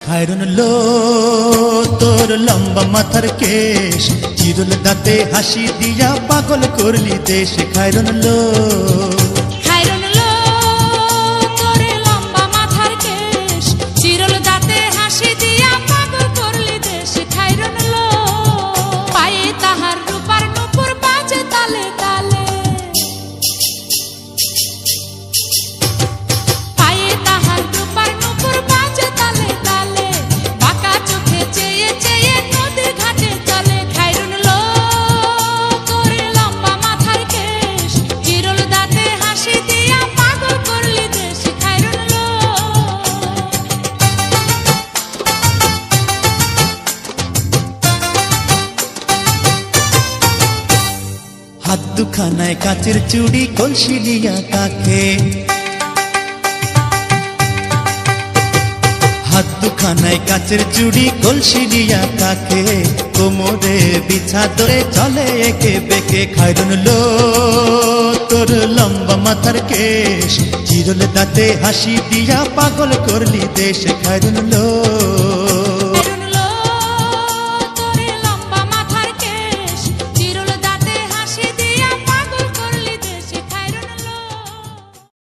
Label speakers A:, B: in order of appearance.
A: খায়রুন লো তোর লম্বা মাথার কেশ, চিরুল দাঁতে হাসি দিয়া পাগল করলি দেশ। খায়রুন লো
B: তোর লম্বা মাথার কেশ, চিরুল দাঁতে হাসি দিয়া পাগল করলি দেশ। খায়রুন লো পায়ে তাহার রূপার নূপুর বাজে তালে তালে, পায়ে তাহার রূপার নূপুর বাজে তালে তালে, বাঁকা চোখে চেয়ে চেয়ে নদীর ঘাটে চলে। খায়রুন লো তোর লম্বা মাথার কেশ, চিরুল দাঁতে হাসি দিয়া পাগল করলি দেশ। খায়রুন লো
A: হাত দুখানায় কাচের চুড়ি, কলসি লিয়া কাকে। হাত দুখানায় কাচের চুড়ি, কলসি লিয়া কাকে। কোমরে বিছা ধরে চলে একে বেঁকে। খায়রুন লো তোর লম্বা মাথার কেশ, চিরুল দাঁতে হাসি দিয়া পাগল করলি দেশ। খায়রুন লো